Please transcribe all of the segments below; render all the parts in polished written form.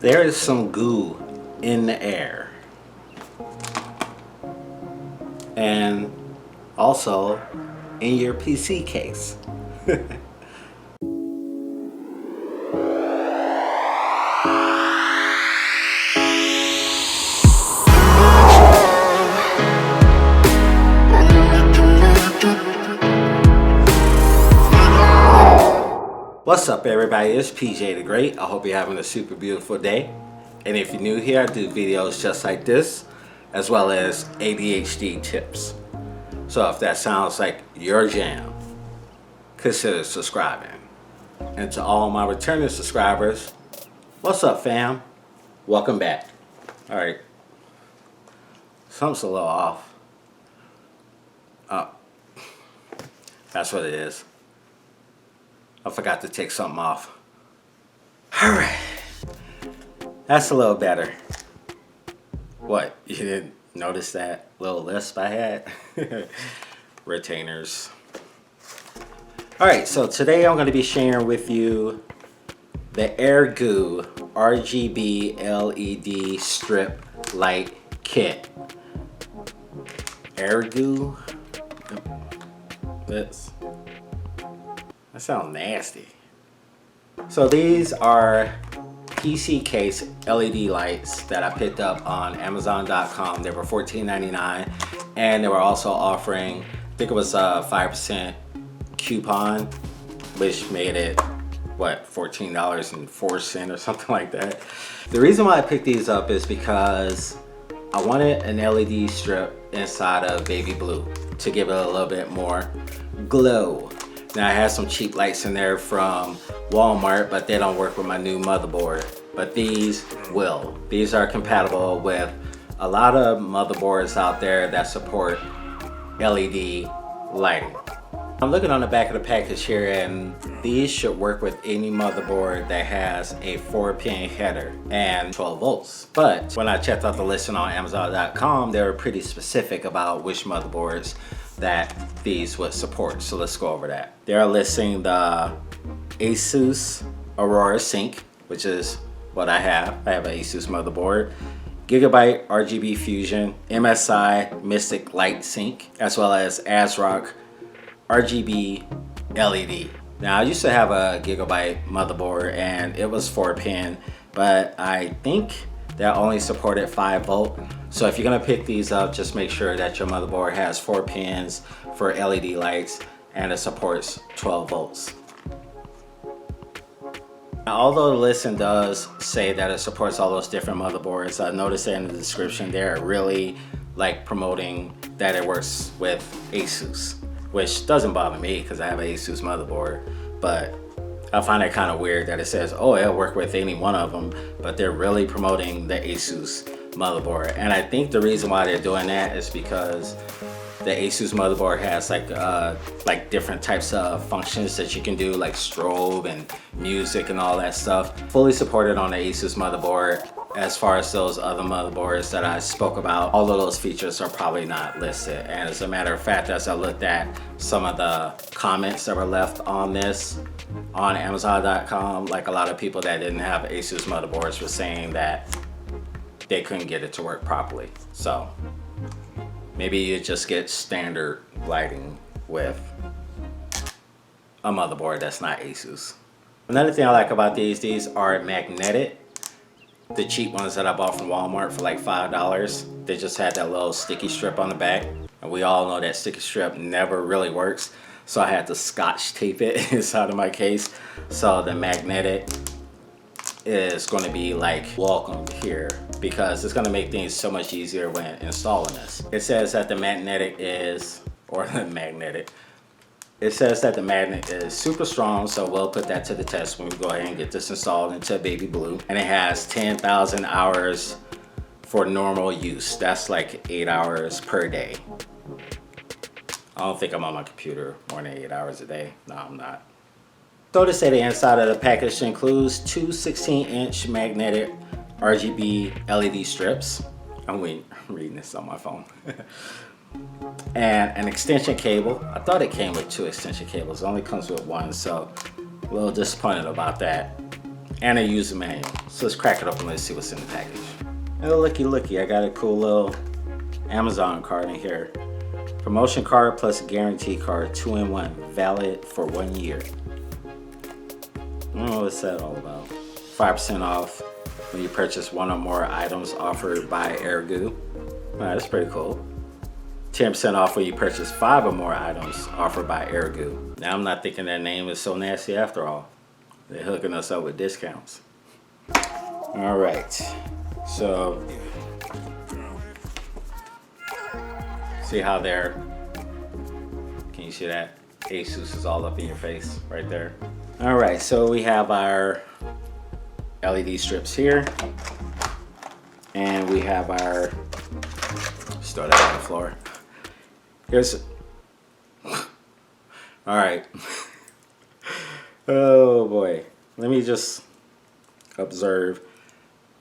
There is some goo in the air, and also in your PC case. What's up everybody, it's PJ the Great. I hope you're having a super beautiful day. And if you're new here, I do videos just like this, as well as ADHD tips. So if that sounds like your jam, consider subscribing. And to all my returning subscribers, what's up fam? Welcome back. Alright, something's a little off. Oh, that's what it is. I forgot to take something off. Alright, that's a little better. What, you didn't notice that little lisp I had? Retainers. Alright, so today I'm going to be sharing with you the Airgoo RGB LED strip light kit. Airgoo? That sounds nasty. So these are PC case LED lights that I picked up on Amazon.com. They were $14.99, and they were also offering, I think it was a 5% coupon, which made it, what, $14.04 or something like that. The reason why I picked these up is because I wanted an LED strip inside of baby blue to give it a little bit more glow. Now I had some cheap lights in there from Walmart, but they don't work with my new motherboard. But these will. These are compatible with a lot of motherboards out there that support LED lighting. I'm looking on the back of the package here, and these should work with any motherboard that has a 4-pin header and 12 volts. But when I checked out the listing on Amazon.com, they were pretty specific about which motherboards that these would support. So let's go over that. They're listing the Asus Aurora Sync, which is what I have. I have an Asus motherboard. Gigabyte RGB Fusion, MSI Mystic Light Sync, as well as ASRock RGB LED. Now I used to have a Gigabyte motherboard and it was 4-pin, but I think that only supported 5 volt. So if you're gonna pick these up, just make sure that your motherboard has 4 pins for LED lights and it supports 12 volts. Now, although the listing does say that it supports all those different motherboards, I noticed that in the description they're really like promoting that it works with Asus, which doesn't bother me because I have an Asus motherboard, but I find it kind of weird that it says, oh, it'll work with any one of them, but they're really promoting the Asus motherboard. And I think the reason why they're doing that is because the Asus motherboard has like different types of functions that you can do, like strobe and music and all that stuff. Fully supported on the Asus motherboard. As far as those other motherboards that I spoke about, all of those features are probably not listed. And as a matter of fact, as I looked at some of the comments that were left on this on Amazon.com, like a lot of people that didn't have Asus motherboards were saying that they couldn't get it to work properly. So maybe you just get standard lighting with a motherboard that's not Asus. Another thing I like about these are magnetic. The cheap ones that I bought from Walmart for like $5, they just had that little sticky strip on the back. And we all know that sticky strip never really works. So I had to scotch tape it inside of my case. So the magnetic is going to be like welcome here, because it's going to make things so much easier when installing this. It says that the magnetic is, it says that the magnet is super strong, so we'll put that to the test when we go ahead and get this installed into baby blue. And it has 10,000 hours for normal use. That's like 8 hours per day. I don't think I'm on my computer more than 8 hours a day. No, I'm not. So to say, the inside of the package includes two 16-inch magnetic RGB LED strips. I'm reading this on my phone. And an extension cable. I thought it came with 2 extension cables. It only comes with 1, so a little disappointed about that. and a user manual. So let's crack it open, let's see what's in the package. Oh, looky, I got a cool little Amazon card in here. Promotion card plus guarantee card, 2-in-1, valid for 1 year. I don't know what's that all about. 5% off when you purchase 1 or more items offered by Airgoo. That's pretty cool. 10% off when you purchase 5 or more items offered by Airgoo. Now I'm not thinking their name is so nasty after all. They're hooking us up with discounts. All right, so see how they're, can you see that? ASUS is all up in your face right there. All right, so we have our LED strips here, and we have our, just throw that on the floor. Here's, all right. Oh boy, let me just observe.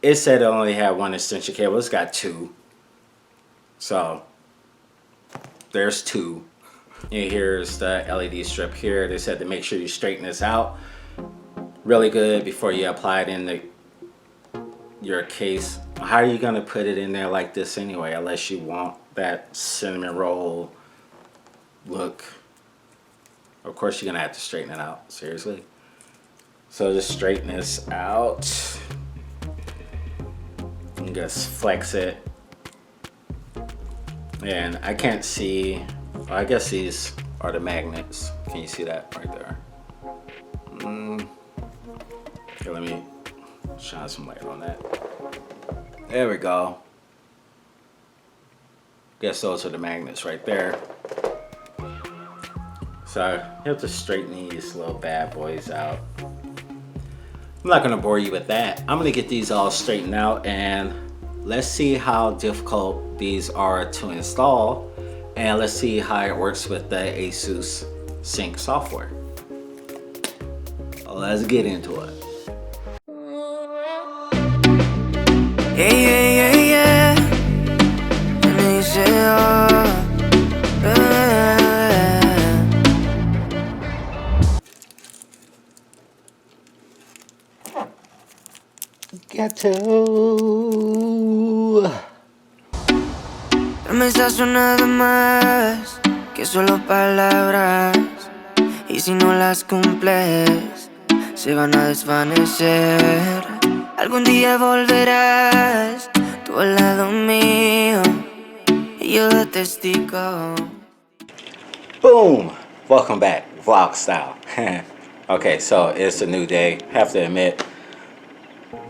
It said it only had 1 extension cable, it's got 2. So there's 2. And here's the LED strip here. They said to make sure you straighten this out really good before you apply it in your case. How are you gonna put it in there like this anyway, unless you want that cinnamon roll look? Of course you're gonna have to straighten it out, seriously. So just straighten this out and just flex it. And I can't see, well, I guess these are the magnets. Can you see that right there? Okay, let me shine some light on that. There we go. Guess those are the magnets right there. So you have to straighten these little bad boys out. I'm not gonna bore you with that. I'm gonna get these all straightened out and let's see how difficult these are to install, and let's see how it works with the ASUS Sync software. Let's get into it. Yeah. Promesas son nada más que solo palabras, y si no las cumples se van a desvanecer. Algún día volverás tú al lado mío y yo de testigo. Boom! Welcome back, vlog style. Okay, so it's a new day. Have to admit,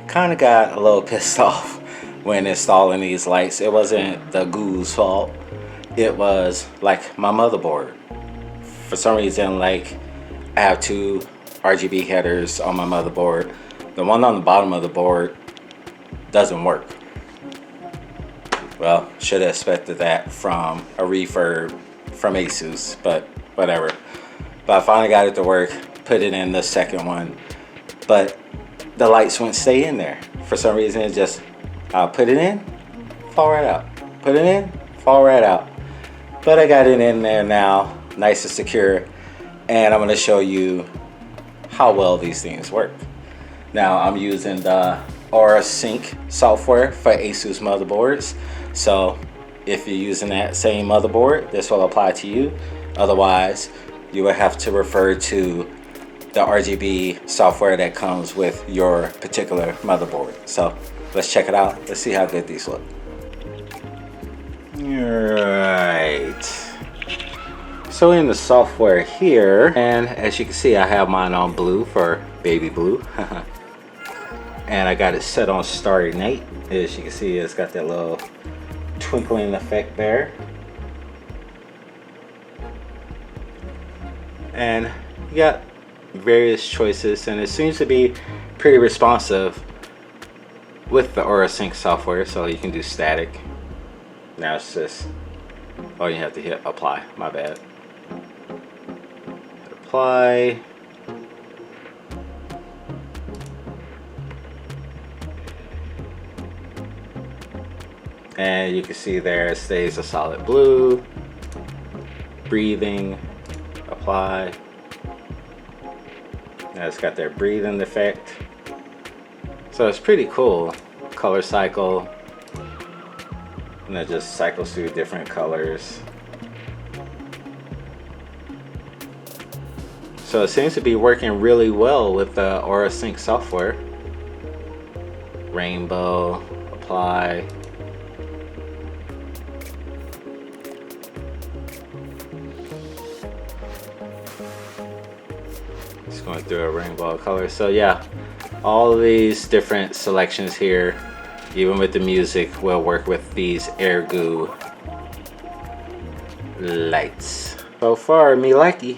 kind of got a little pissed off when installing these lights. It wasn't the glue's fault. It was like my motherboard. For some reason, like I have 2 RGB headers on my motherboard. The one on the bottom of the board doesn't work. Well, should have expected that from a refurb from ASUS, but whatever. But I finally got it to work, put it in the second one, but the lights wouldn't stay in there. For some reason, it just, I'll put it in, fall right out. Put it in, fall right out. But I got it in there now, nice and secure, and I'm gonna show you how well these things work. Now I'm using the Aura Sync software for ASUS motherboards. So if you're using that same motherboard, this will apply to you. Otherwise, you will have to refer to the RGB software that comes with your particular motherboard. So let's check it out. Let's see how good these look. Alright. So in the software here, and as you can see, I have mine on blue for baby blue. And I got it set on Starry Night. As you can see, it's got that little twinkling effect there. And you got various choices, and it seems to be pretty responsive with the Aura Sync software. So you can do static. Now it's just, oh, you have to hit apply, my bad. Hit apply. And you can see there it stays a solid blue. Breathing, apply. Now it's got that breathing effect. So it's pretty cool. Color cycle, and it just cycles through different colors. So it seems to be working really well with the Aura Sync software. Rainbow, apply. Just going through a rainbow of colors. So yeah, all of these different selections here, even with the music, will work with these Airgoo lights. So far, me likey.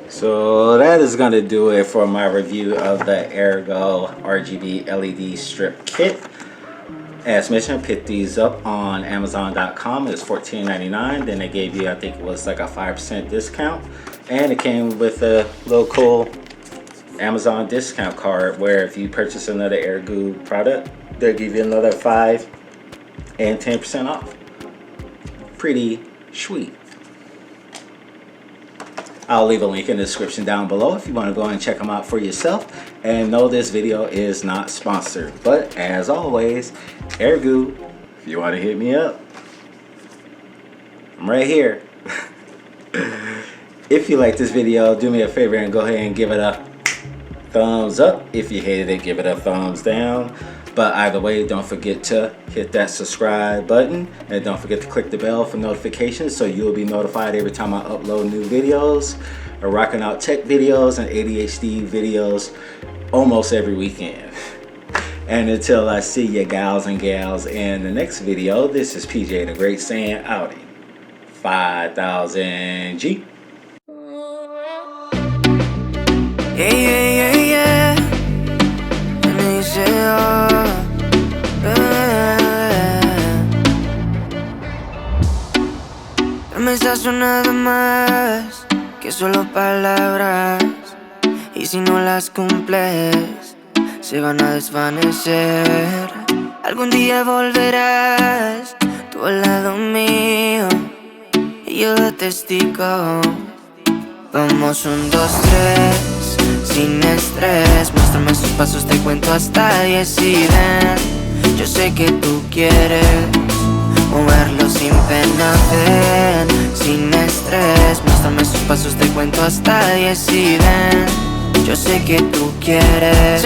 So that is going to do it for my review of the Airgoo RGB LED strip kit. As mentioned, I picked these up on Amazon.com. It's $14.99. Then they gave you, I think it was like a 5% discount. And it came with a little cool Amazon discount card where if you purchase another Airgoo product, they'll give you another 5 and 10% off. Pretty sweet. I'll leave a link in the description down below if you want to go and check them out for yourself. And no, this video is not sponsored, but as always, Airgoo, if you want to hit me up, I'm right here. If you like this video, do me a favor and go ahead and give it a thumbs up. If you hated it, give it a thumbs down. But either way, don't forget to hit that subscribe button, and don't forget to click the bell for notifications so you'll be notified every time I upload new videos. I'm rocking out tech videos and ADHD videos almost every weekend. And until I see you gals and gals in the next video, this is PJ the Great saying outie. 5000 G. Yeah, yeah, yeah, yeah. And they say, oh, promesas son nada más que solo palabras, y si no las cumples se van a desvanecer. Algún día volverás tú al lado mío y yo de testigo. Vamos 1, 2, 3, sin estrés. Muéstrame sus pasos, te cuento hasta 10 y ven. Yo sé que tú quieres moverlo sin pena, ven. Sin estrés, muéstrame sus pasos, te cuento hasta 10 y ven. Yo sé que tú quieres